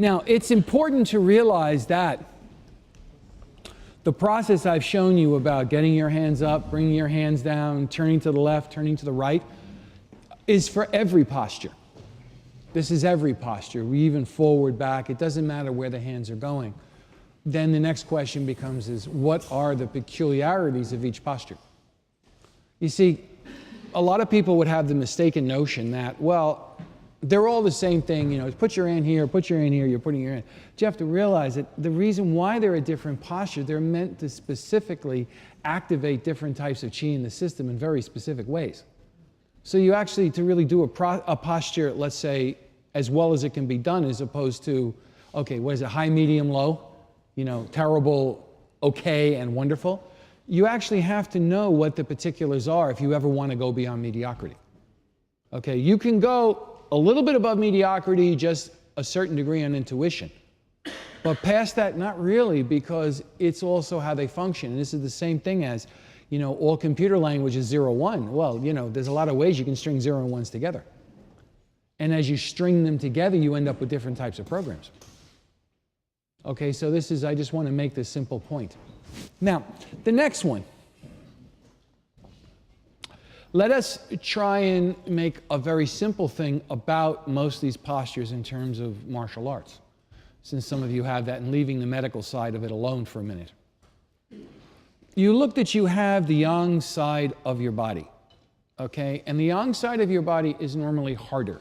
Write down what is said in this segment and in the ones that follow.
Now, it's important to realize that the process I've shown you about getting your hands up, bringing your hands down, turning to the left, turning to the right, is for every posture. This is every posture, even forward, back. It doesn't matter where the hands are going. Then the next question becomes is, what are the peculiarities of each posture? You see, a lot of people would have the mistaken notion that, well, they're all the same thing, you know, put your hand here, put your hand here, you're putting your hand. But you have to realize that the reason why they're a different posture, they're meant to specifically activate different types of qi in the system in very specific ways. So you actually, to really do a posture, let's say, as well as it can be done, as opposed to, okay, what is it, high, medium, low, you know, terrible, okay, and wonderful. You actually have to know what the particulars are if you ever want to go beyond mediocrity. Okay, you can go a little bit above mediocrity, just a certain degree on intuition. But past that, not really, because it's also how they function. And this is the same thing as, you know, all computer language is 0, 1. Well, you know, there's a lot of ways you can string 0 and 1s together. And as you string them together, you end up with different types of programs. Okay, so this is, I just want to make this simple point. Now, the next one. Let us try and make a very simple thing about most of these postures in terms of martial arts, since some of you have that, and leaving the medical side of it alone for a minute. You look that you have the yang side of your body, okay? And the yang side of your body is normally harder.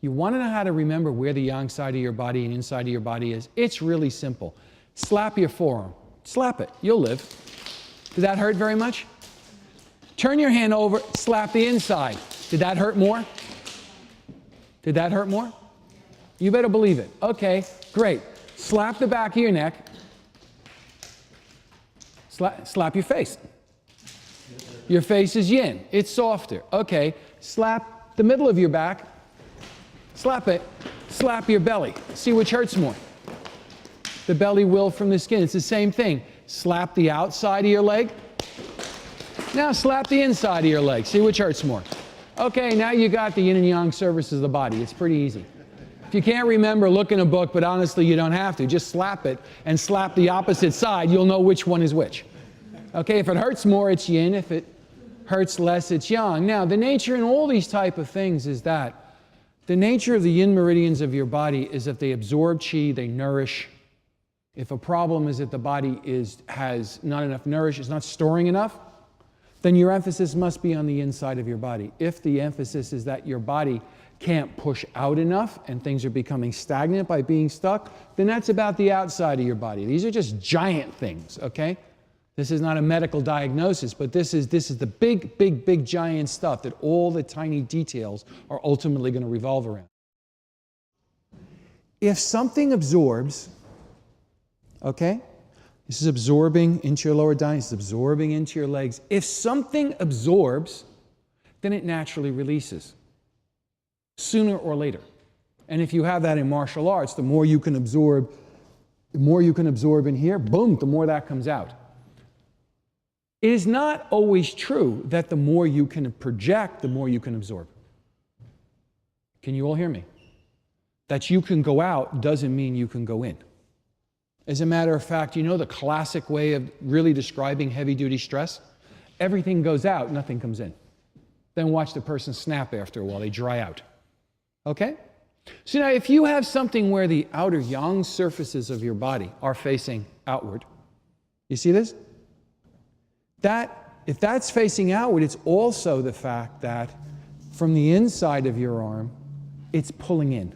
You want to know how to remember where the yang side of your body and inside of your body is? It's really simple. Slap your forearm. Slap it. You'll live. Did that hurt very much? Turn your hand over, slap the inside. Did that hurt more? Did that hurt more? You better believe it. Okay, great. Slap the back of your neck. Slap your face. Your face is yin. It's softer. Okay, slap the middle of your back. Slap it. Slap your belly. See which hurts more. The belly will from the skin. It's the same thing. Slap the outside of your leg. Now slap the inside of your leg. See which hurts more. Okay, now you got the yin and yang surfaces of the body. It's pretty easy. If you can't remember, look in a book, but honestly, you don't have to. Just slap it and slap the opposite side. You'll know which one is which. Okay, if it hurts more, it's yin. If it hurts less, it's yang. Now, the nature in all these type of things is that the nature of the yin meridians of your body is that they absorb qi, they nourish. If a problem is that the body has not enough nourish, it's not storing enough, then your emphasis must be on the inside of your body. If the emphasis is that your body can't push out enough and things are becoming stagnant by being stuck, then that's about the outside of your body. These are just giant things, okay? This is not a medical diagnosis, but this is the big, big, big giant stuff that all the tiny details are ultimately going to revolve around. If something absorbs, okay? This is absorbing into your lower abdomen, it's absorbing into your legs. If something absorbs, then it naturally releases, sooner or later. And if you have that in martial arts, the more you can absorb in here, boom, the more that comes out. It is not always true that the more you can project, the more you can absorb. Can you all hear me? That you can go out doesn't mean you can go in. As a matter of fact, you know the classic way of really describing heavy-duty stress? Everything goes out, nothing comes in. Then watch the person snap after a while, they dry out. Okay? So now if you have something where the outer yang surfaces of your body are facing outward, you see this? If that's facing outward, it's also the fact that from the inside of your arm, it's pulling in.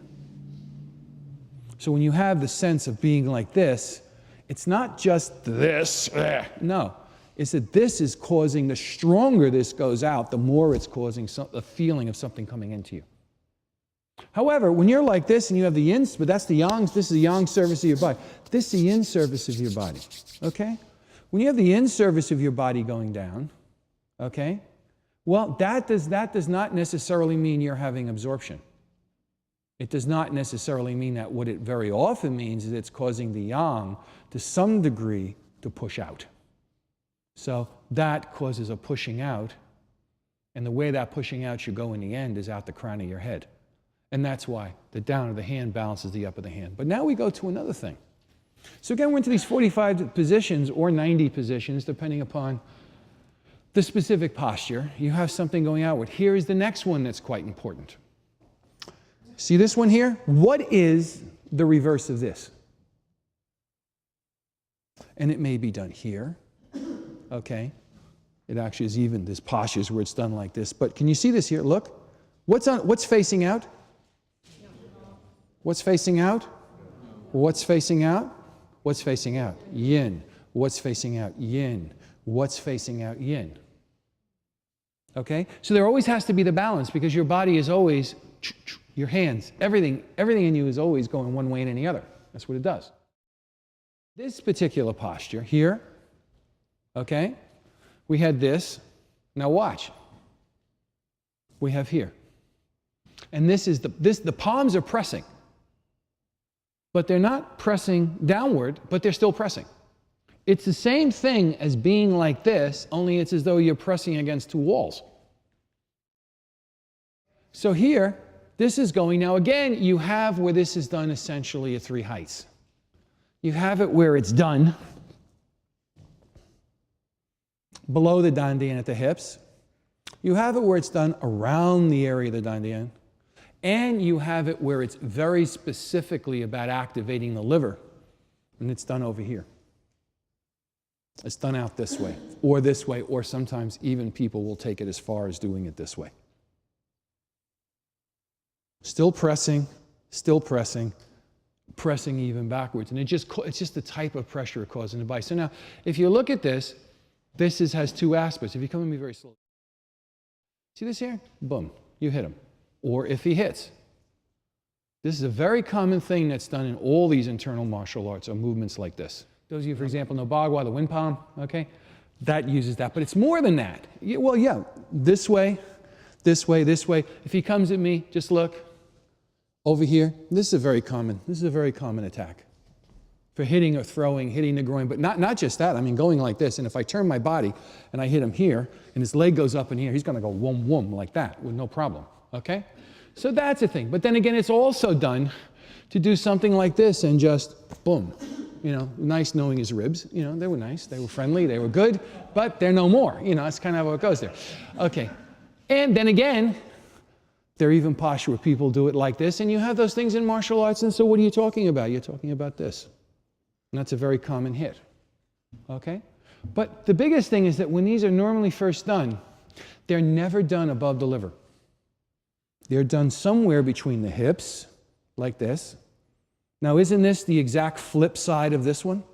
So when you have the sense of being like this, it's not just this, no. It's that this is causing, the stronger this goes out, the more it's causing a feeling of something coming into you. However, when you're like this and you have the yin, but that's the yang, this is the yang surface of your body. This is the yin surface of your body, okay? When you have the yin surface of your body going down, okay, well, that does not necessarily mean you're having absorption. It does not necessarily mean that. What it very often means is it's causing the yang, to some degree, to push out. So that causes a pushing out, and the way that pushing out should go in the end is out the crown of your head. And that's why the down of the hand balances the up of the hand. But now we go to another thing. So again, we're into these 45 positions or 90 positions, depending upon the specific posture. You have something going outward. Here is the next one that's quite important. See this one here? What is the reverse of this? And it may be done here, okay? It actually is even, there's postures where it's done like this. But can you see this here? Look. What's facing out? What's facing out? What's facing out? What's facing out? Yin. What's facing out? Yin. What's facing out? Yin. Okay? So there always has to be the balance because your body is always, your hands, everything in you is always going one way and any other. That's what it does. This particular posture here, okay? We had this. Now watch. We have here. And this is the palms are pressing. But they're not pressing downward, but they're still pressing. It's the same thing as being like this, only it's as though you're pressing against two walls. So here, this is going, now again, you have where this is done essentially at three heights. You have it where it's done below the dantian at the hips. You have it where it's done around the area of the dantian. And you have it where it's very specifically about activating the liver. And it's done over here. It's done out this way, or sometimes even people will take it as far as doing it this way. Still pressing even backwards. And it's just the type of pressure it causes in the body. So now, if you look at this, has two aspects. If you come at me very slowly. See this here? Boom, you hit him. Or if he hits. This is a very common thing that's done in all these internal martial arts or movements like this. Those of you, for example, know Bagua, the wind palm, okay? That uses that, but it's more than that. Well, yeah, this way, this way, this way. If he comes at me, just look over here. This is a very common attack for hitting or throwing, hitting the groin, but not just that. I mean, going like this, and if I turn my body and I hit him here, and his leg goes up in here, he's going to go whoom, whoom, like that with no problem. Okay? So that's a thing. But then again, it's also done to do something like this and just boom. You know, nice knowing his ribs. You know, they were nice, they were friendly, they were good, but they're no more. You know, that's kind of how it goes there. Okay. And then again, there are even posture where people do it like this, and you have those things in martial arts, and so what are you talking about? You're talking about this. And that's a very common hit. Okay? But the biggest thing is that when these are normally first done, they're never done above the liver. They're done somewhere between the hips, like this. Now, isn't this the exact flip side of this one?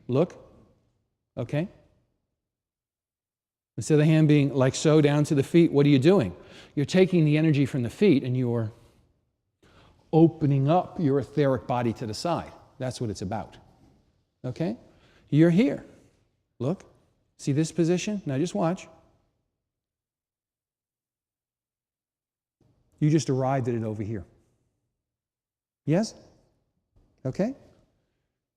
Look. Okay? Instead of the hand being like so down to the feet, what are you doing? You're taking the energy from the feet and you're opening up your etheric body to the side. That's what it's about. Okay? You're here. Look. See this position? Now just watch. You just arrived at it over here. Yes? Okay?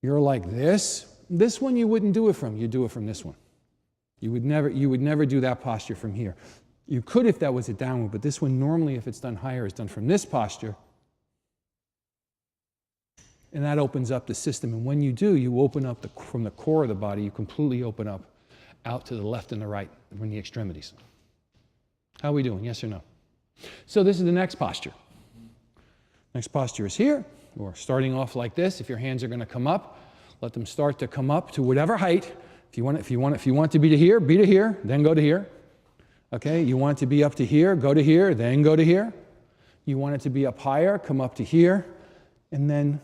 You're like this. This one you wouldn't do it from. You do it from this one. You would never do that posture from here. You could if that was a downward, but this one normally, if it's done higher, is done from this posture. And that opens up the system. And when you do, you open up from the core of the body, you completely open up out to the left and the right from the extremities. How are we doing? Yes or no? So this is the next posture. Next posture is here. We're starting off like this. If your hands are going to come up, let them start to come up to whatever height. If you want to be to here, then go to here. Okay, you want it to be up to here, go to here, then go to here. You want it to be up higher, come up to here, and then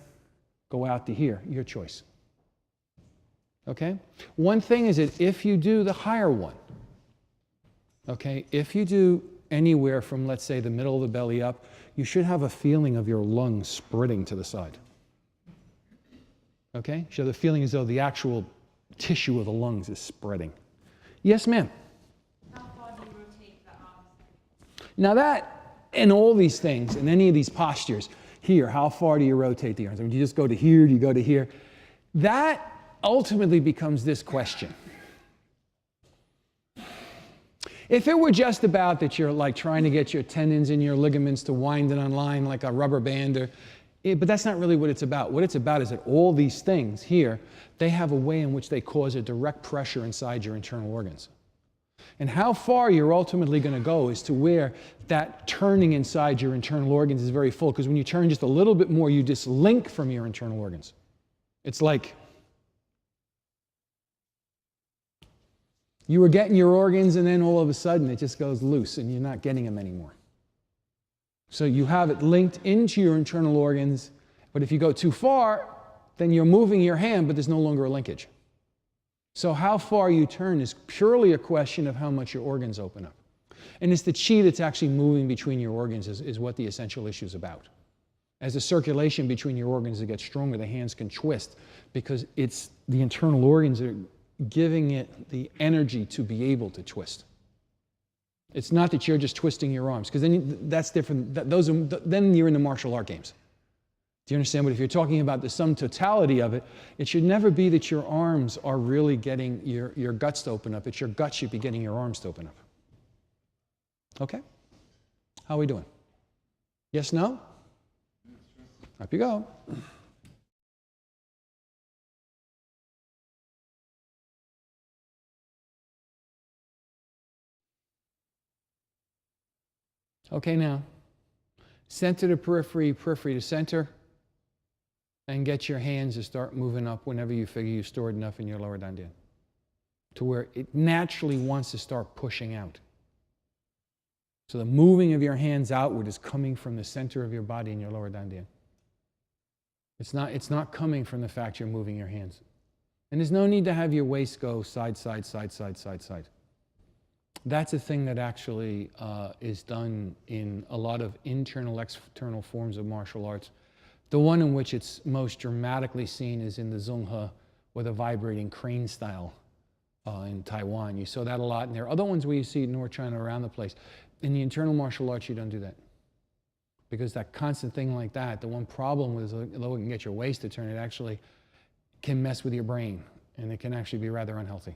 go out to here. Your choice. Okay? One thing is that if you do the higher one, okay, if you do anywhere from, let's say, the middle of the belly up, you should have a feeling of your lungs spreading to the side. Okay? You should have the feeling as though the actual tissue of the lungs is spreading. Yes, ma'am? How far do you rotate the arms? Now that, in all these things, in any of these postures, here, how far do you rotate the arms? I mean, do you just go to here? Do you go to here? That ultimately becomes this question. If it were just about that you're like trying to get your tendons and your ligaments to wind and unline like a rubber band, but that's not really what it's about. What it's about is that all these things here, they have a way in which they cause a direct pressure inside your internal organs. And how far you're ultimately going to go is to where that turning inside your internal organs is very full, because when you turn just a little bit more, you dislink from your internal organs. It's like you were getting your organs and then all of a sudden it just goes loose and you're not getting them anymore. So you have it linked into your internal organs, but if you go too far, then you're moving your hand, but there's no longer a linkage. So how far you turn is purely a question of how much your organs open up. And it's the chi that's actually moving between your organs is what the essential issue is about. As the circulation between your organs gets stronger, the hands can twist because it's the internal organs that are giving it the energy to be able to twist. It's not that you're just twisting your arms, because then that's different. Then you're in the martial art games. Do you understand? But if you're talking about the sum totality of it, it should never be that your arms are really getting your guts to open up. It's your guts should be getting your arms to open up. Okay? How are we doing? Yes, no? Up you go. Okay, now, center to periphery, periphery to center, and get your hands to start moving up whenever you figure you've stored enough in your lower dantian, to where it naturally wants to start pushing out. So the moving of your hands outward is coming from the center of your body in your lower dantian. It's not coming from the fact you're moving your hands. And there's no need to have your waist go side, side, side, side, side, side. That's a thing that actually is done in a lot of internal, external forms of martial arts. The one in which it's most dramatically seen is in the Zhong He, with a vibrating crane style in Taiwan. You saw that a lot, and there are other ones where you see it in North China around the place. In the internal martial arts, you don't do that. Because that constant thing like that, the one problem with it, although it can get your waist to turn, it actually can mess with your brain, and it can actually be rather unhealthy.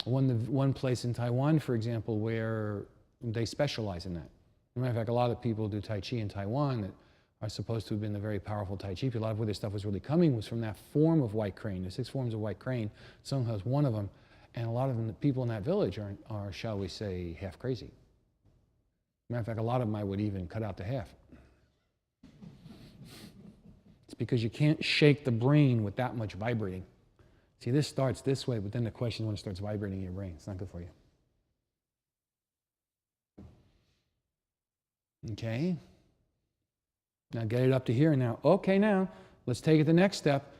One place in Taiwan, for example, where they specialize in that. As a matter of fact, a lot of people do Tai Chi in Taiwan that are supposed to have been the very powerful Tai Chi. A lot of where their stuff was really coming was from that form of white crane. There's 6 forms of white crane. Zhong He is one of them. And a lot of them, the people in that village are, shall we say, half crazy. As a matter of fact, a lot of them I would even cut out to half. It's because you can't shake the brain with that much vibrating. See, this starts this way, but then the question is when it starts vibrating in your brain. It's not good for you. Okay. Now get it up to here now. Okay, now, let's take it the next step.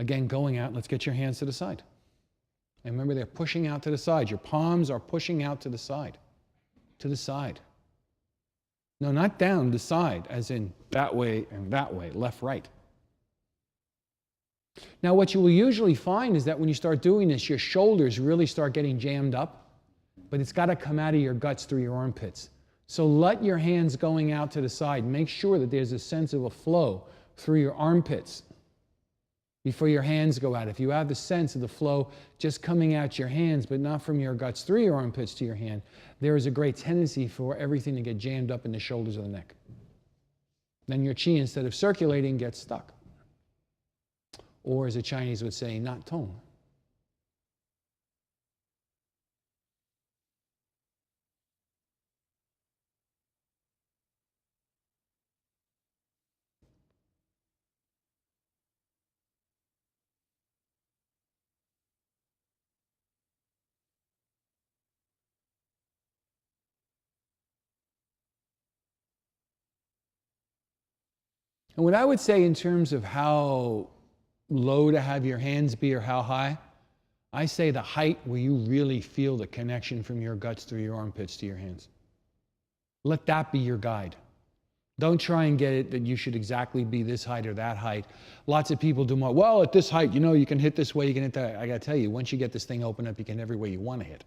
Again, going out, let's get your hands to the side. And remember, they're pushing out to the side. Your palms are pushing out to the side. To the side. No, not down, the side, as in that way and that way, left, right. Now, what you will usually find is that when you start doing this, your shoulders really start getting jammed up, but it's got to come out of your guts through your armpits. So let your hands going out to the side. Make sure that there's a sense of a flow through your armpits before your hands go out. If you have the sense of the flow just coming out your hands, but not from your guts through your armpits to your hand, there is a great tendency for everything to get jammed up in the shoulders of the neck. Then your chi, instead of circulating, gets stuck. Or as the Chinese would say, not tong. And what I would say in terms of how low to have your hands be or how high, I say the height where you really feel the connection from your guts through your armpits to your hands. Let that be your guide. Don't try and get it that you should exactly be this height or that height. Lots of people do more, well, at this height, you know, you can hit this way, you can hit that. I got to tell you, once you get this thing open up, you can every way you want to hit.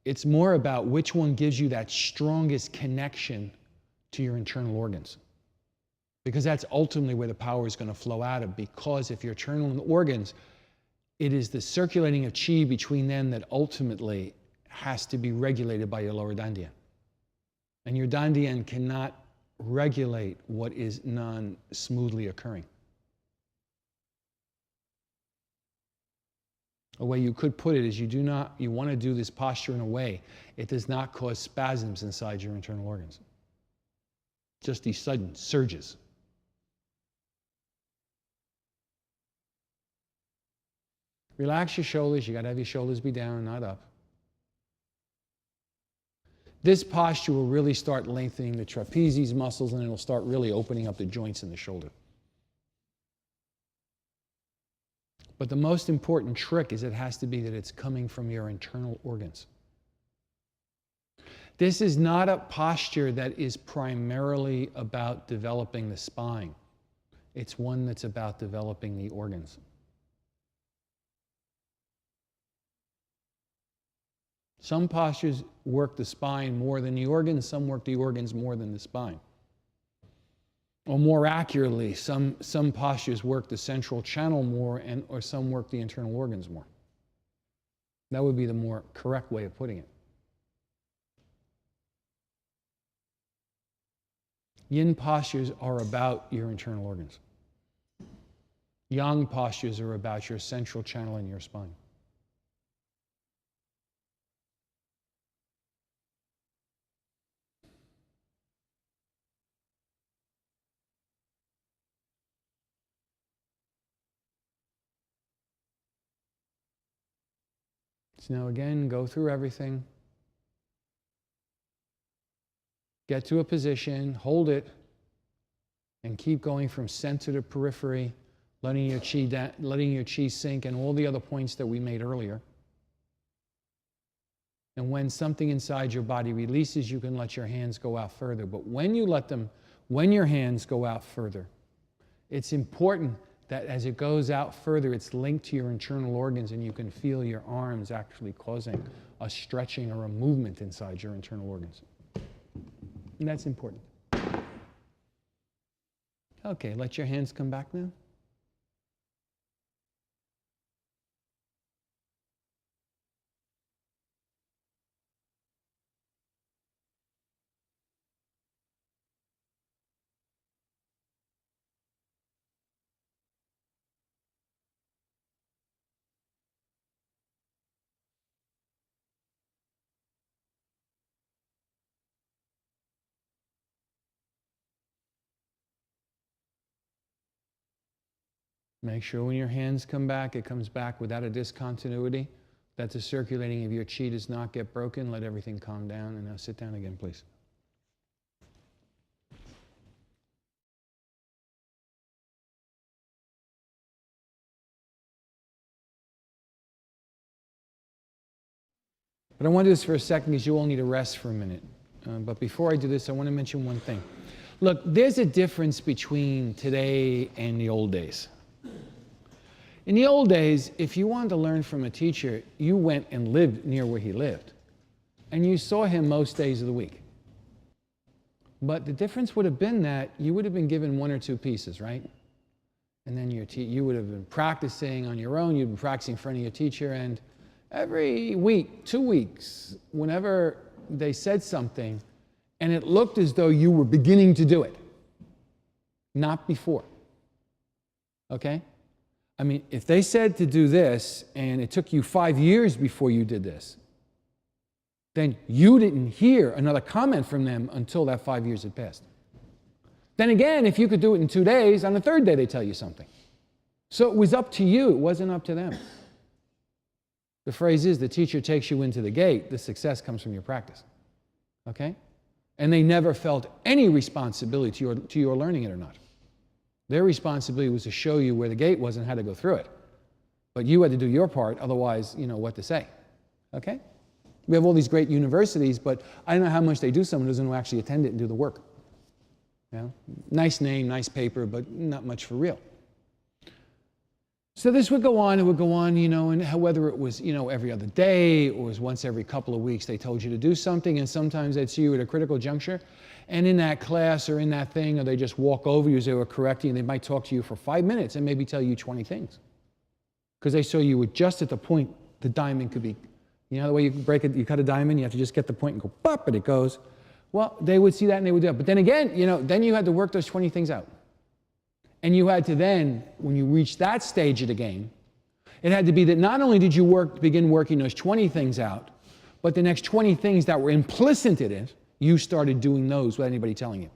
It's more about which one gives you that strongest connection to your internal organs. Because that's ultimately where the power is going to flow out of. Because if your internal organs, it is the circulating of chi between them that ultimately has to be regulated by your lower dantian. And your dantian cannot regulate what is non-smoothly occurring. A way you could put it is you want to do this posture in a way it does not cause spasms inside your internal organs. Just these sudden surges. Relax your shoulders. You got to have your shoulders be down, not up. This posture will really start lengthening the trapezius muscles, and it'll start really opening up the joints in the shoulder. But the most important trick is it has to be that it's coming from your internal organs. This is not a posture that is primarily about developing the spine. It's one that's about developing the organs. Some postures work the spine more than the organs, some work the organs more than the spine. Or more accurately, some postures work the central channel more, or some work the internal organs more. That would be the more correct way of putting it. Yin postures are about your internal organs. Yang postures are about your central channel and your spine. So now again, go through everything. Get to a position, hold it, and keep going from center to periphery, letting your chi sink, and all the other points that we made earlier. And when something inside your body releases, you can let your hands go out further. But when your hands go out further, it's important that as it goes out further, it's linked to your internal organs, and you can feel your arms actually causing a stretching or a movement inside your internal organs. And that's important. Okay, let your hands come back now. Make sure when your hands come back, it comes back without a discontinuity, that the circulating of your chi does not get broken. Let everything calm down. And now sit down again, please. But I want to do this for a second because you all need to rest for a minute. But before I do this, I want to mention one thing. Look, there's a difference between today and the old days. In the old days, if you wanted to learn from a teacher, you went and lived near where he lived. And you saw him most days of the week. But the difference would have been that you would have been given one or two pieces, right? And then you would have been practicing on your own. You'd been practicing in front of your teacher. And every week, 2 weeks, whenever they said something, and it looked as though you were beginning to do it, not before. Okay? I mean, if they said to do this, and it took you 5 years before you did this, then you didn't hear another comment from them until that 5 years had passed. Then again, if you could do it in 2 days, on the third day they tell you something. So it was up to you, it wasn't up to them. The phrase is, the teacher takes you into the gate, the success comes from your practice. Okay? And they never felt any responsibility to your learning it or not. Their responsibility was to show you where the gate was and how to go through it. But you had to do your part, otherwise, you know what to say. Okay? We have all these great universities, but I don't know how much they do someone who doesn't actually attend it and do the work. You know? Nice name, nice paper, but not much for real. So this would go on, and whether it was, every other day or was once every couple of weeks they told you to do something, and sometimes they'd see you at a critical juncture, and in that class or in that thing, or they just walk over you as they were correcting, and they might talk to you for 5 minutes and maybe tell you 20 things. Because they saw you were just at the point the diamond could be You know the way you break it, you cut a diamond, you have to just get the point and go pop, and it goes. Well, they would see that and they would do it. But then again, then you had to work those 20 things out. And you had to then, when you reached that stage of the game, it had to be that not only did you begin working those 20 things out, but the next 20 things that were implicit in it, you started doing those without anybody telling you.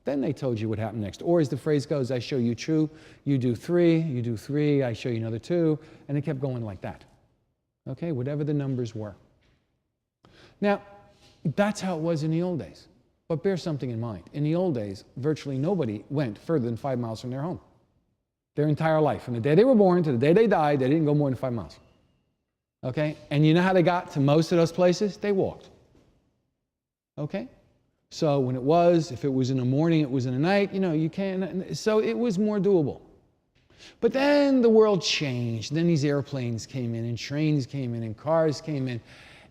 Then they told you what happened next. Or as the phrase goes, I show you two, you do three, I show you another two, and it kept going like that. Okay, whatever the numbers were. Now, that's how it was in the old days. But bear something in mind. In the old days, virtually nobody went further than 5 miles from their home. Their entire life. From the day they were born to the day they died, they didn't go more than 5 miles. Okay? And you know how they got to most of those places? They walked. Okay? So when if it was in the morning, it was in the night, you can't, so it was more doable. But then the world changed. Then these airplanes came in, and trains came in, and cars came in,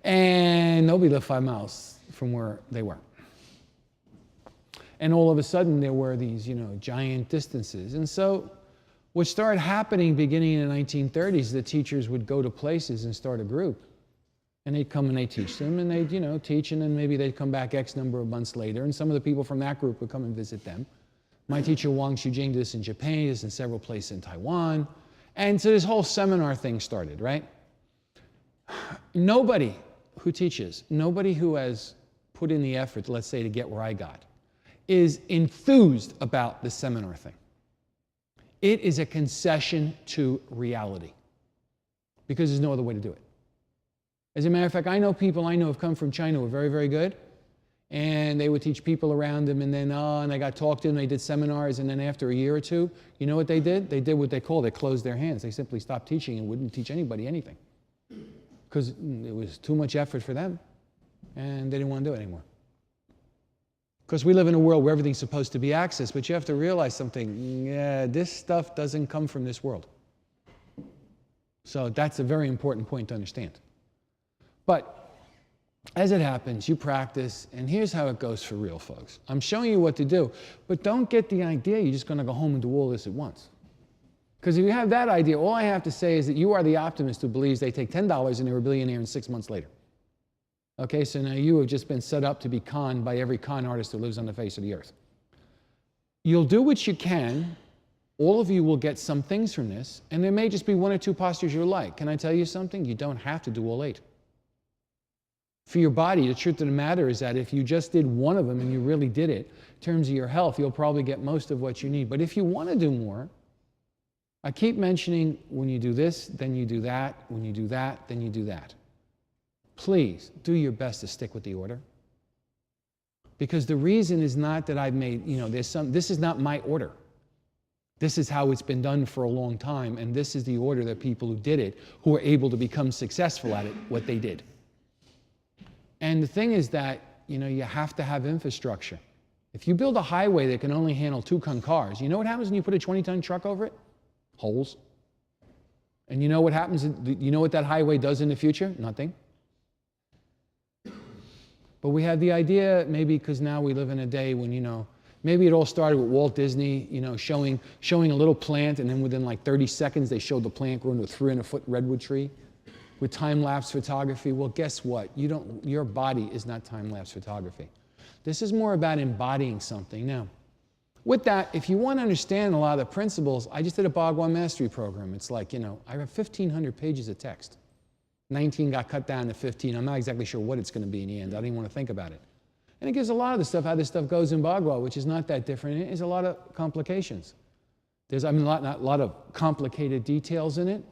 and nobody lived 5 miles from where they were. And all of a sudden, there were these, giant distances. And so what started happening beginning in the 1930s, the teachers would go to places and start a group. And they'd come and they'd teach them, and they'd, teach, and then maybe they'd come back X number of months later, and some of the people from that group would come and visit them. My teacher, Wang Shujing, did this in Japan, did this in several places in Taiwan. And so this whole seminar thing started, right? Nobody who teaches, nobody who has put in the effort, let's say, to get where I got, is enthused about the seminar thing. It is a concession to reality because there's no other way to do it. As a matter of fact, I know people have come from China who are very, very good, and they would teach people around them, and then, and I got talked to them, they did seminars, and then after a year or two, you know what they did? They did what they closed their hands. They simply stopped teaching and wouldn't teach anybody anything because it was too much effort for them, and they didn't want to do it anymore. Because we live in a world where everything's supposed to be accessed, but you have to realize something. Yeah, this stuff doesn't come from this world. So that's a very important point to understand. But as it happens, you practice, and here's how it goes for real, folks. I'm showing you what to do, but don't get the idea you're just going to go home and do all this at once. Because if you have that idea, all I have to say is that you are the optimist who believes they take $10 and they're a billionaire in 6 months later. Okay, so now you have just been set up to be conned by every con artist who lives on the face of the earth. You'll do what you can. All of you will get some things from this, and there may just be 1 or 2 postures you like. Can I tell you something? You don't have to do all 8. For your body, the truth of the matter is that if you just did one of them and you really did it, in terms of your health, you'll probably get most of what you need. But if you want to do more, I keep mentioning when you do this, then you do that. When you do that, then you do that. Please do your best to stick with the order. Because the reason is not that I've made, this is not my order. This is how it's been done for a long time, and this is the order that people who did it, who were able to become successful at it, what they did. And the thing is that, you have to have infrastructure. If you build a highway that can only handle 2-ton cars, you know what happens when you put a 20-ton truck over it? Holes. And you know what happens, you know what that highway does in the future? Nothing. But we had the idea, maybe because now we live in a day when, maybe it all started with Walt Disney, showing a little plant, and then within like 30 seconds they showed the plant growing to a 300-foot redwood tree with time-lapse photography. Well, guess what? Your body is not time-lapse photography. This is more about embodying something. Now, with that, if you want to understand a lot of the principles, I just did a Bhagwan Mastery program. It's like, I have 1,500 pages of text. 19 got cut down to 15. I'm not exactly sure what it's going to be in the end. I didn't want to think about it. And it gives a lot of the stuff, how this stuff goes in Bhagwan, which is not that different. It is a lot of complications. There's, a lot of complicated details in it,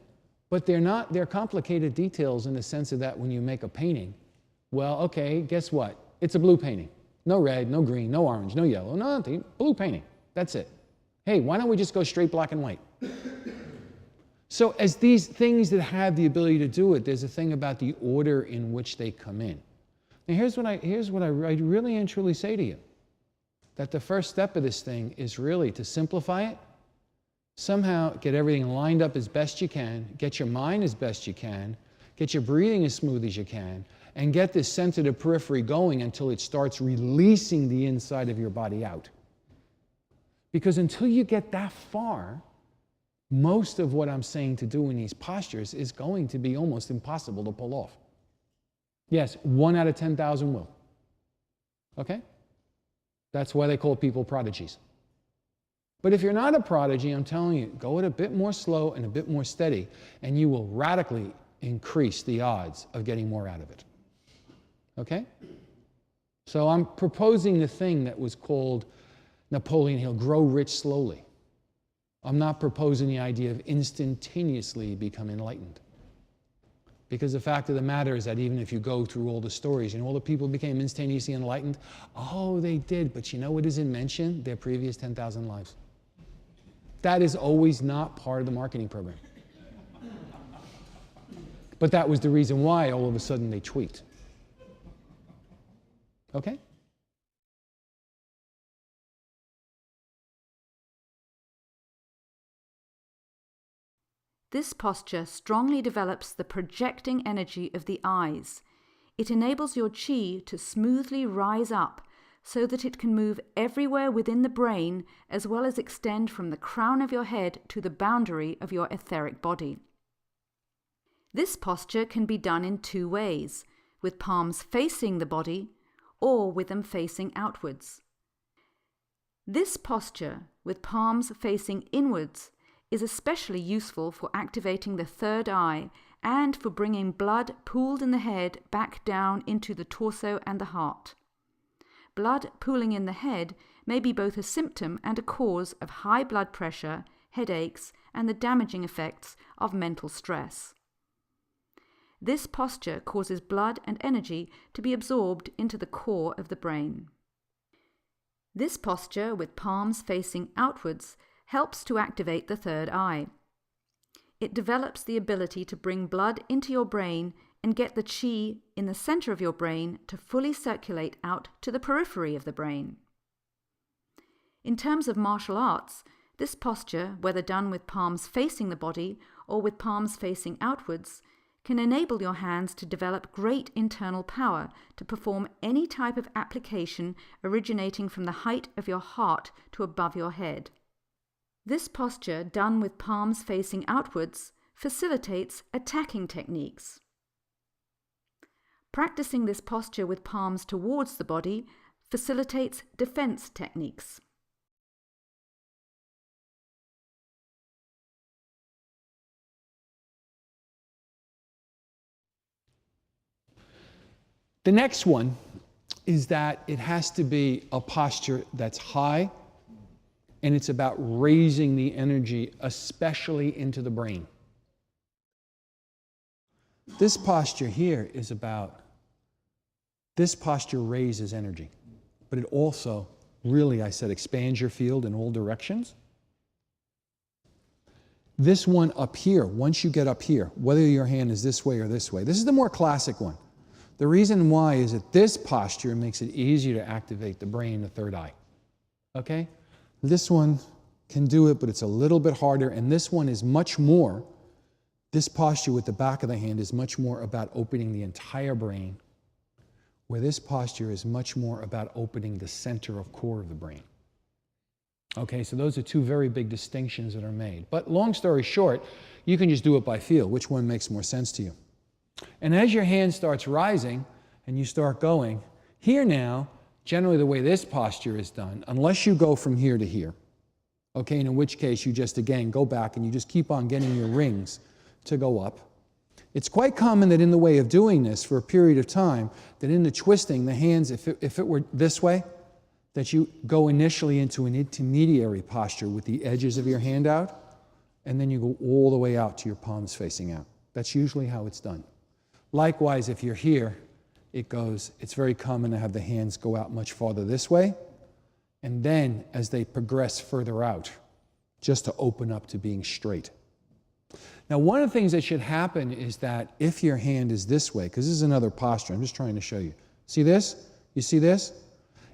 but they're complicated details in the sense of that when you make a painting, well, okay, guess what? It's a blue painting. No red, no green, no orange, no yellow, nothing. Blue painting. That's it. Hey, why don't we just go straight black and white? So as these things that have the ability to do it, there's a thing about the order in which they come in. Now here's what I really and truly say to you. That the first step of this thing is really to simplify it, somehow get everything lined up as best you can, get your mind as best you can, get your breathing as smooth as you can, and get this sensitive periphery going until it starts releasing the inside of your body out. Because until you get that far, most of what I'm saying to do in these postures is going to be almost impossible to pull off. Yes, 1 out of 10,000 will. Okay? That's why they call people prodigies. But if you're not a prodigy, I'm telling you, go it a bit more slow and a bit more steady, and you will radically increase the odds of getting more out of it. Okay? So I'm proposing the thing that was called Napoleon Hill, grow rich slowly. I'm not proposing the idea of instantaneously become enlightened. Because the fact of the matter is that even if you go through all the stories, all the people became instantaneously enlightened. Oh, they did, but you know what isn't mentioned? Their previous 10,000 lives. That is always not part of the marketing program. But that was the reason why all of a sudden they tweaked. Okay? This posture strongly develops the projecting energy of the eyes. It enables your chi to smoothly rise up so that it can move everywhere within the brain as well as extend from the crown of your head to the boundary of your etheric body. This posture can be done in 2 ways, with palms facing the body or with them facing outwards. This posture, with palms facing inwards, is especially useful for activating the third eye and for bringing blood pooled in the head back down into the torso and the heart. Blood pooling in the head may be both a symptom and a cause of high blood pressure, headaches, and the damaging effects of mental stress. This posture causes blood and energy to be absorbed into the core of the brain. This posture, with palms facing outwards, helps to activate the third eye. It develops the ability to bring blood into your brain and get the chi in the center of your brain to fully circulate out to the periphery of the brain. In terms of martial arts, this posture, whether done with palms facing the body or with palms facing outwards, can enable your hands to develop great internal power to perform any type of application originating from the height of your heart to above your head. This posture, done with palms facing outwards, facilitates attacking techniques. Practicing this posture with palms towards the body facilitates defense techniques. The next one is that it has to be a posture that's high, and it's about raising the energy, especially into the brain. This posture here is about, this posture raises energy, but it also really, I said, expands your field in all directions. This one up here, once you get up here, whether your hand is this way or this way, this is the more classic one. The reason why is that this posture makes it easier to activate the brain, the third eye. Okay? This one can do it, but it's a little bit harder, and this one is much more, this posture with the back of the hand is much more about opening the entire brain, where this posture is much more about opening the center of core of the brain. Okay, so those are 2 very big distinctions that are made. But long story short, you can just do it by feel. Which one makes more sense to you? And as your hand starts rising and you start going, here now, generally the way this posture is done, unless you go from here to here, okay, and in which case you just, again, go back and you just keep on getting your rings to go up. It's quite common that in the way of doing this for a period of time, that in the twisting, the hands, if it were this way, that you go initially into an intermediary posture with the edges of your hand out, and then you go all the way out to your palms facing out. That's usually how it's done. Likewise, if you're here, it's very common to have the hands go out much farther this way, and then as they progress further out, just to open up to being straight. Now, one of the things that should happen is that if your hand is this way, because this is another posture, I'm just trying to show you. See this? You see this?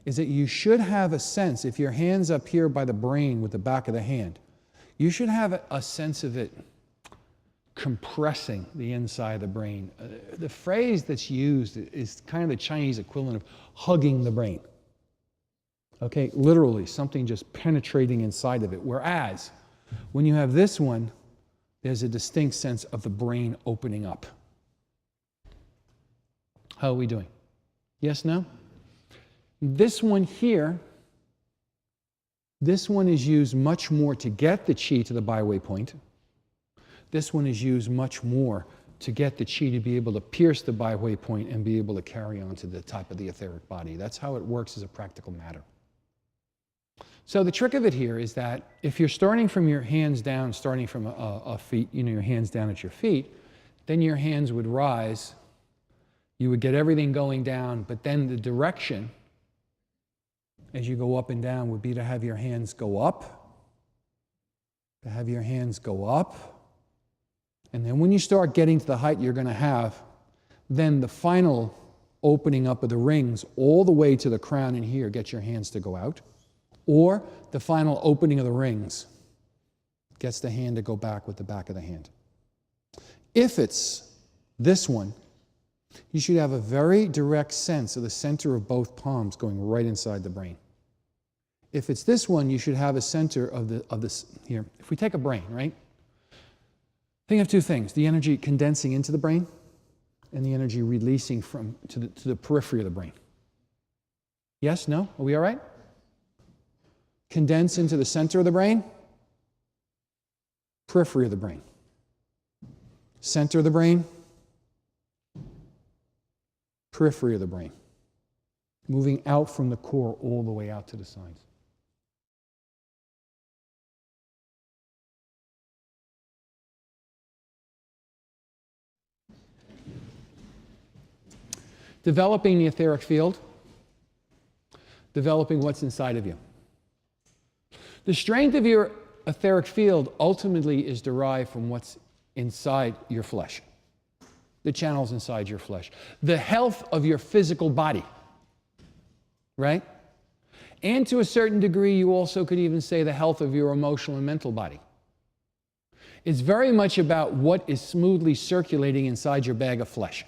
Is that you should have a sense, if your hand's up here by the brain with the back of the hand, you should have a sense of it compressing the inside of the brain. The phrase that's used is kind of the Chinese equivalent of hugging the brain. Okay, literally, something just penetrating inside of it. Whereas, when you have this one, there's a distinct sense of the brain opening up. How are we doing? Yes, no? This one here, this one is used much more to get the chi to the byway point. This one is used much more to get the chi to be able to pierce the byway point and be able to carry on to the top of the etheric body. That's how it works as a practical matter. So the trick of it here is that if you're starting from your hands down, starting from a feet, your hands down at your feet, then your hands would rise. You would get everything going down, but then the direction as you go up and down would be to have your hands go up, to have your hands go up. And then when you start getting to the height you're going to have, then the final opening up of the rings all the way to the crown in here, get your hands to go out. Or the final opening of the rings gets the hand to go back with the back of the hand. If it's this one, you should have a very direct sense of the center of both palms going right inside the brain. If it's this one, you should have a center of this here. If we take a brain, right? Think of two things: the energy condensing into the brain and the energy releasing to the periphery of the brain. Yes? No? Are we all right? Condense into the center of the brain, periphery of the brain. Center of the brain, periphery of the brain. Moving out from the core all the way out to the sides. Developing the etheric field, developing what's inside of you. The strength of your etheric field ultimately is derived from what's inside your flesh, the channels inside your flesh, the health of your physical body, right? And to a certain degree, you also could even say the health of your emotional and mental body. It's very much about what is smoothly circulating inside your bag of flesh.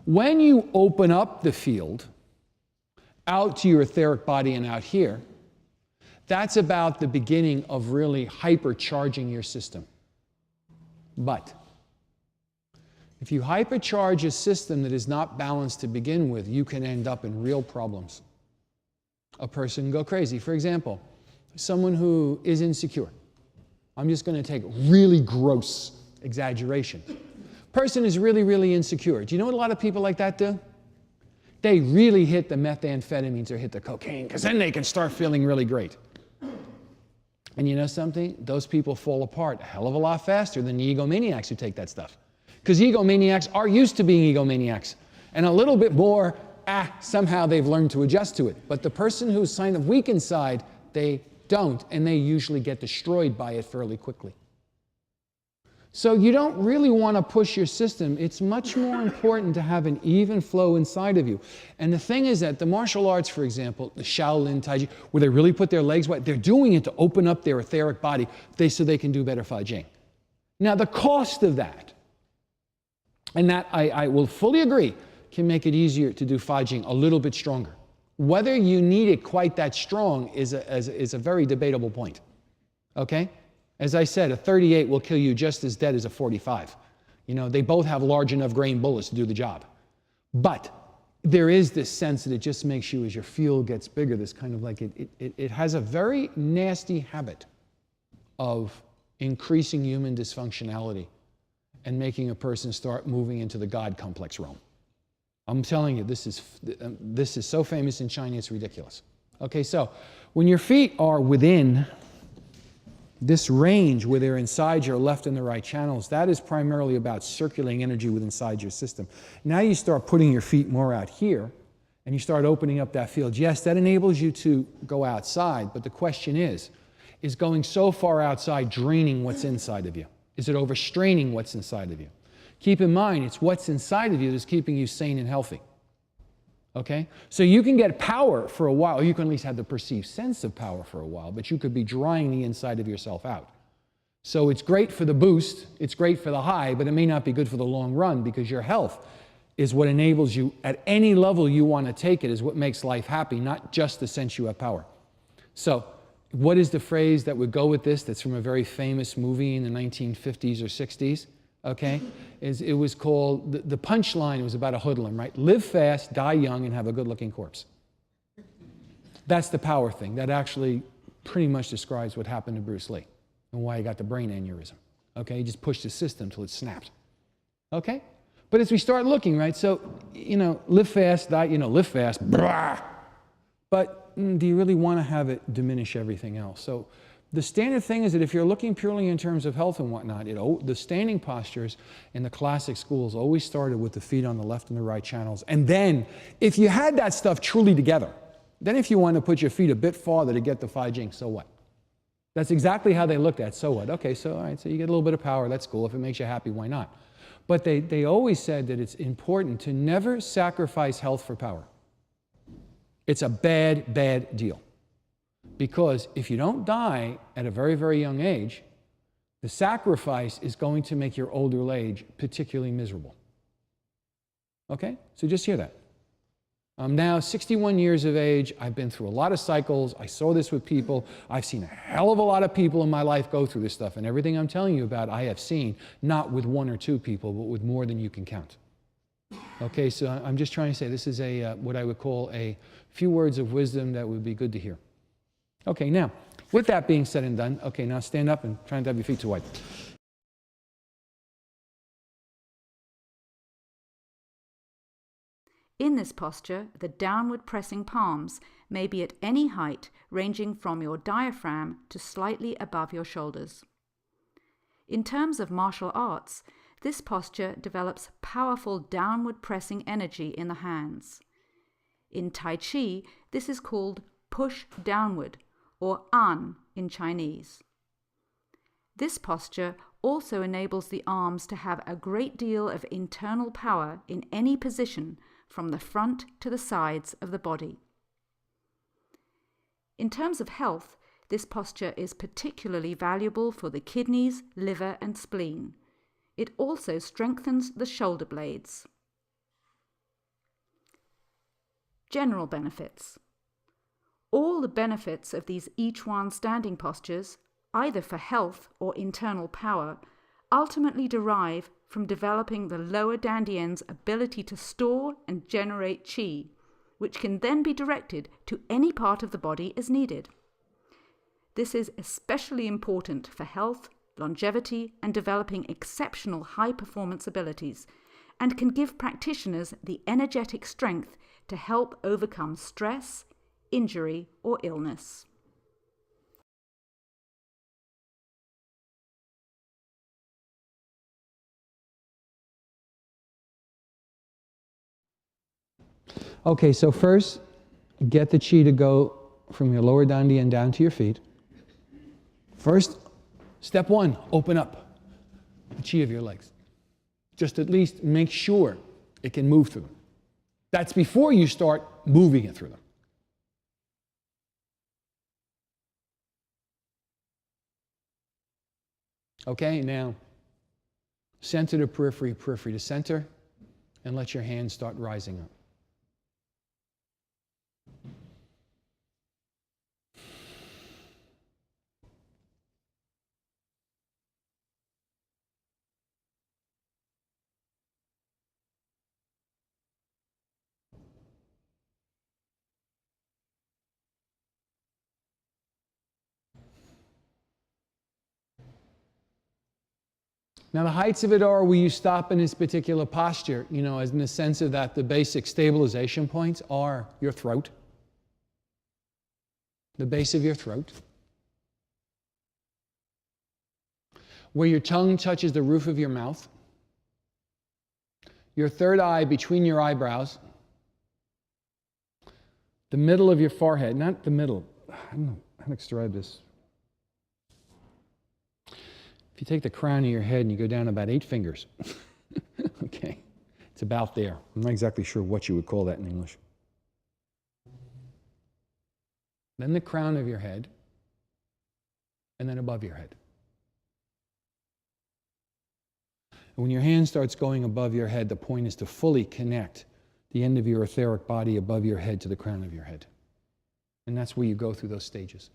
When you open up the field out to your etheric body and out here, that's about the beginning of really hypercharging your system. But if you hypercharge a system that is not balanced to begin with, you can end up in real problems. A person can go crazy. For example, someone who is insecure. I'm just going to take really gross exaggeration. Person is really, really insecure. Do you know what a lot of people like that do? They really hit the methamphetamines or hit the cocaine, because then they can start feeling really great. And you know something? Those people fall apart a hell of a lot faster than the egomaniacs who take that stuff. Because egomaniacs are used to being egomaniacs. And a little bit more, somehow they've learned to adjust to it. But the person who's kind of weak inside, they don't. And they usually get destroyed by it fairly quickly. So you don't really want to push your system. It's much more important to have an even flow inside of you. And the thing is that the martial arts, for example, the Shaolin, Tai Chi, where they really put their legs wide, they're doing it to open up their etheric body so they can do better Fa Jing. Now, the cost of that, and that I will fully agree, can make it easier to do Fa Jing a little bit stronger. Whether you need it quite that strong is a very debatable point. Okay? As I said, a 38 will kill you just as dead as a 45. They both have large enough grain bullets to do the job. But there is this sense that it just makes you, as your field gets bigger, this kind of like, it has a very nasty habit of increasing human dysfunctionality and making a person start moving into the God complex realm. I'm telling you, this is so famous in China, it's ridiculous. Okay, so when your feet are within this range where they're inside your left and the right channels, that is primarily about circulating energy within inside your system. Now you start putting your feet more out here, and you start opening up that field. Yes, that enables you to go outside, but the question is going so far outside draining what's inside of you? Is it overstraining what's inside of you? Keep in mind, it's what's inside of you that's keeping you sane and healthy. Okay? So you can get power for a while, or you can at least have the perceived sense of power for a while, but you could be drying the inside of yourself out. So it's great for the boost, it's great for the high, but it may not be good for the long run, because your health is what enables you, at any level you want to take it, is what makes life happy, not just the sense you have power. So what is the phrase that would go with this that's from a very famous movie in the 1950s or 60s? okay? It was called, the punchline was about a hoodlum, right? Live fast, die young, and have a good-looking corpse. That's the power thing. That actually pretty much describes what happened to Bruce Lee and why he got the brain aneurysm, okay? He just pushed the system till it snapped, okay? But as we start looking, right, so, live fast, die, live fast, blah. But do you really want to have it diminish everything else? So the standard thing is that if you're looking purely in terms of health and whatnot, the standing postures in the classic schools always started with the feet on the left and the right channels. And then, if you had that stuff truly together, then if you want to put your feet a bit farther to get the Fai Jing, so what? That's exactly how they looked at, so what? Okay, so all right, so you get a little bit of power, that's cool. If it makes you happy, why not? But they always said that it's important to never sacrifice health for power. It's a bad, bad deal. Because if you don't die at a very, very young age, the sacrifice is going to make your older age particularly miserable. Okay? So just hear that. I'm now 61 years of age. I've been through a lot of cycles. I saw this with people. I've seen a hell of a lot of people in my life go through this stuff. And everything I'm telling you about, I have seen, not with one or two people, but with more than you can count. Okay, so I'm just trying to say this is what I would call a few words of wisdom that would be good to hear. Okay, now, with that being said and done, okay, now stand up and try not to have your feet too wide. In this posture, the downward pressing palms may be at any height ranging from your diaphragm to slightly above your shoulders. In terms of martial arts, this posture develops powerful downward pressing energy in the hands. In Tai Chi, this is called push downward, or An in Chinese. This posture also enables the arms to have a great deal of internal power in any position from the front to the sides of the body. In terms of health, this posture is particularly valuable for the kidneys, liver, and spleen. It also strengthens the shoulder blades. General benefits. All the benefits of these I Chuan standing postures, either for health or internal power, ultimately derive from developing the lower dandian's ability to store and generate qi, which can then be directed to any part of the body as needed. This is especially important for health, longevity, and developing exceptional high-performance abilities, and can give practitioners the energetic strength to help overcome stress, injury, or illness. Okay, so first, get the qi to go from your lower dandian down to your feet. First, step one, open up the qi of your legs. Just at least make sure it can move through them. That's before you start moving it through them. Okay, now center to periphery, periphery to center, and let your hands start rising up. Now, the heights of it are where you stop in this particular posture, as in the sense of that the basic stabilization points are your throat, the base of your throat, where your tongue touches the roof of your mouth, your third eye between your eyebrows, the middle of your forehead, not the middle, I don't know how to describe this. If you take the crown of your head and you go down about 8 fingers, okay, it's about there. I'm not exactly sure what you would call that in English. Then the crown of your head, and then above your head. And when your hand starts going above your head, the point is to fully connect the end of your etheric body above your head to the crown of your head. And that's where you go through those stages.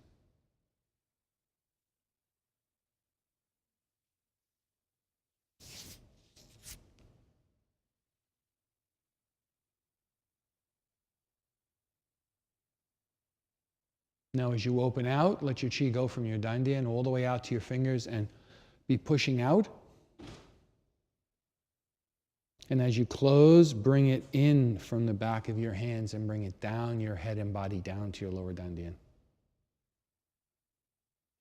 Now as you open out, let your qi go from your dantian all the way out to your fingers and be pushing out. And as you close, bring it in from the back of your hands and bring it down your head and body down to your lower dantian.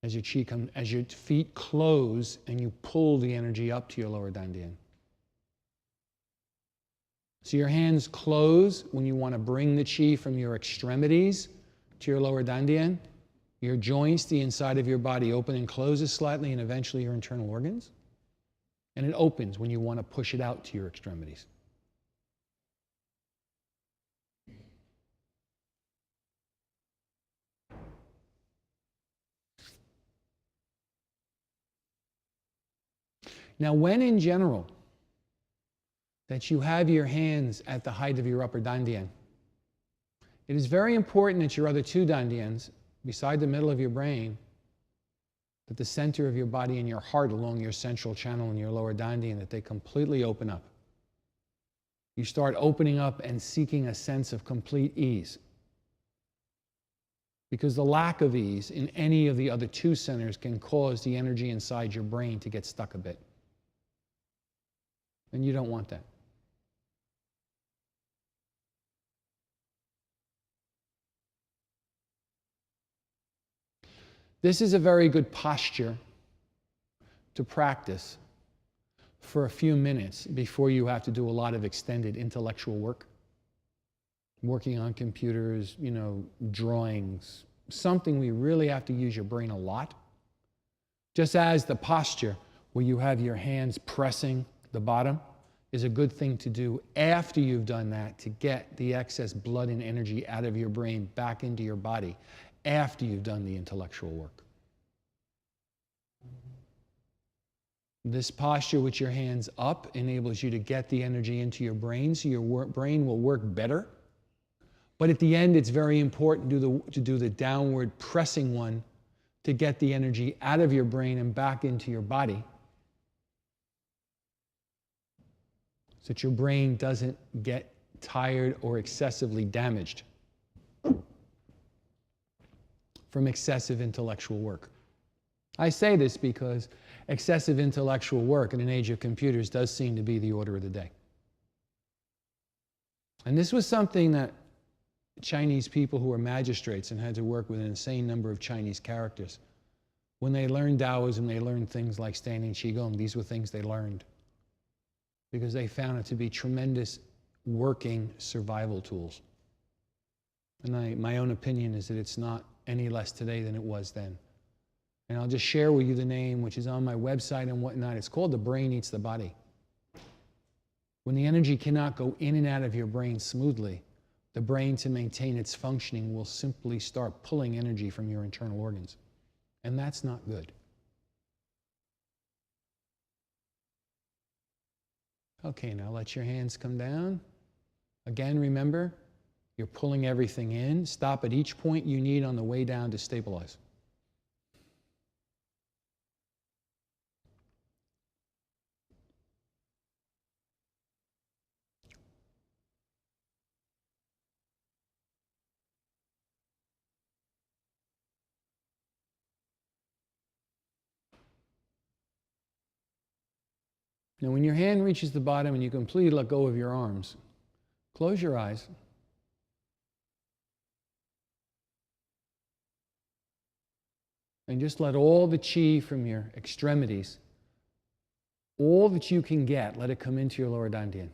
As your qi comes, as your feet close and you pull the energy up to your lower dantian. So your hands close when you want to bring the qi from your extremities to your lower dantian. Your joints, the inside of your body, open and closes slightly, and eventually your internal organs. And it opens when you want to push it out to your extremities. Now, when in general that you have your hands at the height of your upper dantian, it is very important that your other two dantians, beside the middle of your brain, that the center of your body and your heart along your central channel in your lower dantian, that they completely open up. You start opening up and seeking a sense of complete ease. Because the lack of ease in any of the other two centers can cause the energy inside your brain to get stuck a bit. And you don't want that. This is a very good posture to practice for a few minutes before you have to do a lot of extended intellectual work. Working on computers, drawings, something where you really have to use your brain a lot. Just as the posture where you have your hands pressing the bottom is a good thing to do after you've done that to get the excess blood and energy out of your brain back into your body after you've done the intellectual work. This posture with your hands up enables you to get the energy into your brain so your brain will work better. But at the end, it's very important to do the downward pressing one to get the energy out of your brain and back into your body, so that your brain doesn't get tired or excessively damaged from excessive intellectual work. I say this because excessive intellectual work in an age of computers does seem to be the order of the day. And this was something that Chinese people who were magistrates and had to work with an insane number of Chinese characters, when they learned Taoism, they learned things like standing Qigong. These were things they learned because they found it to be tremendous working survival tools. And my own opinion is that it's not any less today than it was then. And I'll just share with you the name, which is on my website and whatnot. It's called The Brain Eats the Body. When the energy cannot go in and out of your brain smoothly, the brain, to maintain its functioning, will simply start pulling energy from your internal organs. And that's not good. Okay, now let your hands come down. Again, remember, you're pulling everything in. Stop at each point you need on the way down to stabilize. Now, when your hand reaches the bottom and you completely let go of your arms, close your eyes. And just let all the qi from your extremities, all that you can get, let it come into your lower dantian.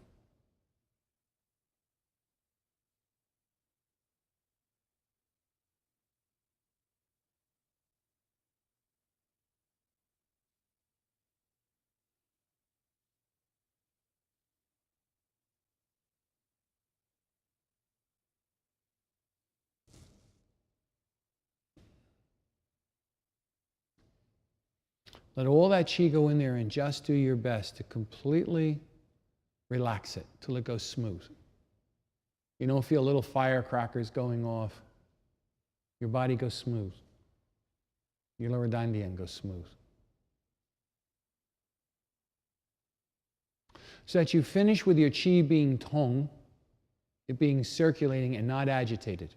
Let all that qi go in there and just do your best to completely relax it till it goes smooth. You don't feel little firecrackers going off. Your body goes smooth. Your lower dantian goes smooth. So that you finish with your qi being tong, it being circulating and not agitated.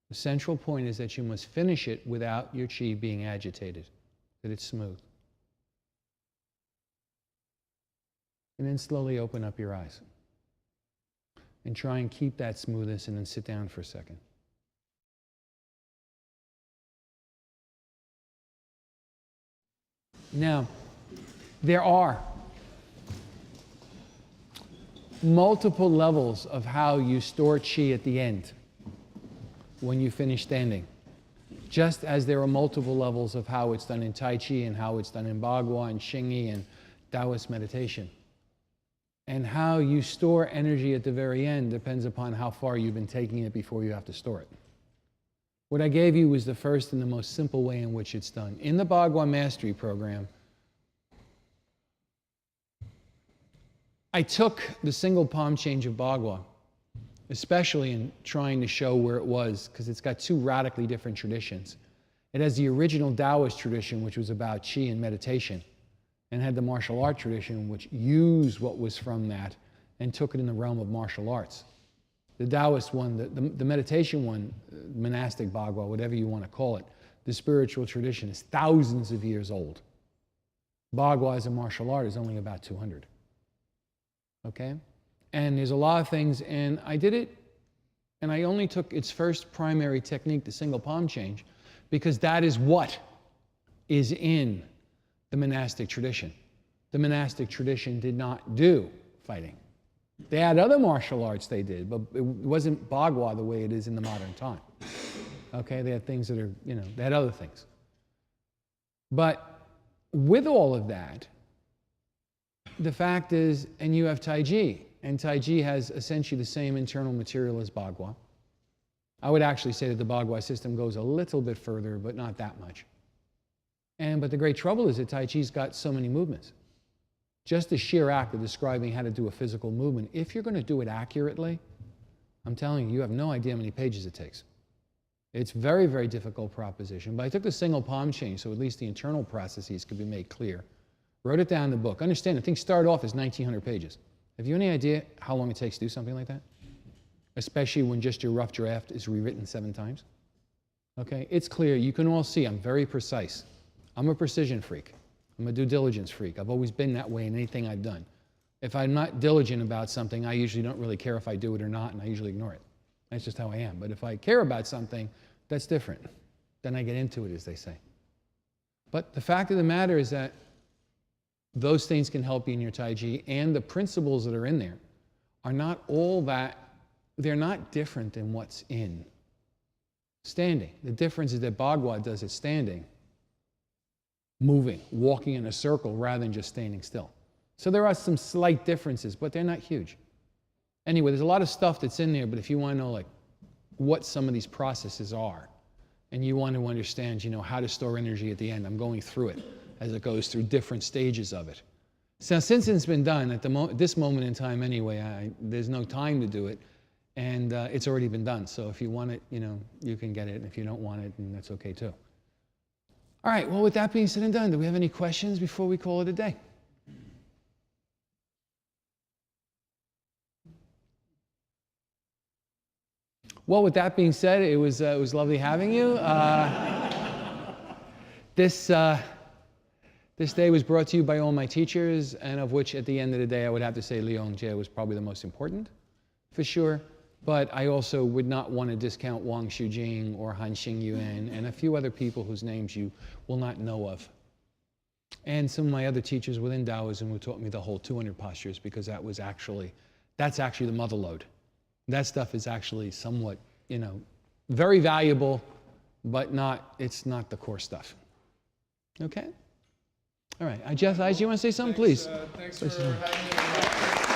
The central point is that you must finish it without your chi being agitated, that it's smooth. And then slowly open up your eyes. And try and keep that smoothness, and then sit down for a second. Now, there are multiple levels of how you store chi at the end when you finish standing. Just as there are multiple levels of how it's done in Tai Chi and how it's done in Bagua and Xingyi and Taoist meditation. And how you store energy at the very end depends upon how far you've been taking it before you have to store it. What I gave you was the first and the most simple way in which it's done. In the Bagua Mastery Program, I took the single palm change of Bagua, especially in trying to show where it was, because it's got two radically different traditions. It has the original Taoist tradition, which was about Qi and meditation, and had the martial art tradition, which used what was from that and took it in the realm of martial arts. The Taoist one, the meditation one, monastic Bagua, whatever you want to call it, the spiritual tradition is thousands of years old. Bagua as a martial art is only about 200. Okay? And there's a lot of things, and I did it, and I only took its first primary technique, the single palm change, because that is what is in the monastic tradition. The monastic tradition did not do fighting. They had other martial arts they did, but it wasn't Bagua the way it is in the modern time. Okay, they had things that are, they had other things. But with all of that, the fact is, and you have Tai Chi, and Tai Chi has essentially the same internal material as Bagua. I would actually say that the Bagua system goes a little bit further, but not that much. But the great trouble is that Tai Chi's got so many movements. Just the sheer act of describing how to do a physical movement, if you're going to do it accurately, I'm telling you, you have no idea how many pages it takes. It's a very, very difficult proposition. But I took the single palm change, so at least the internal processes could be made clear. Wrote it down in the book. Understand, the thing started off as 1,900 pages. Have you any idea how long it takes to do something like that? Especially when just your rough draft is rewritten 7 times. Okay, it's clear. You can all see I'm very precise. I'm a precision freak. I'm a due diligence freak. I've always been that way in anything I've done. If I'm not diligent about something, I usually don't really care if I do it or not, and I usually ignore it. That's just how I am. But if I care about something, that's different. Then I get into it, as they say. But the fact of the matter is that those things can help you in your Tai Chi, and the principles that are in there are not all that, they're not different than what's in standing. The difference is that Bagua does it standing, moving, walking in a circle rather than just standing still. So there are some slight differences, but they're not huge. Anyway, there's a lot of stuff that's in there, but if you want to know what some of these processes are, and you want to understand, how to store energy at the end, I'm going through it as it goes through different stages of it. So since it's been done, at this moment in time anyway, there's no time to do it, and it's already been done. So if you want it, you can get it. If you don't want it, then that's okay too. All right, well, with that being said and done, do we have any questions before we call it a day? Well, with that being said, it was lovely having you. This day was brought to you by all my teachers, and of which, at the end of the day, I would have to say Liang Jie was probably the most important, for sure. But I also would not want to discount Wang Shujing or Han Xingyuan and a few other people whose names you will not know of. And some of my other teachers within Taoism who taught me the whole 200 postures, because that's actually the mother lode. That stuff is actually somewhat, very valuable, but it's not the core stuff. Okay? All right. Jess, you want to say something, please? Thanks for having me.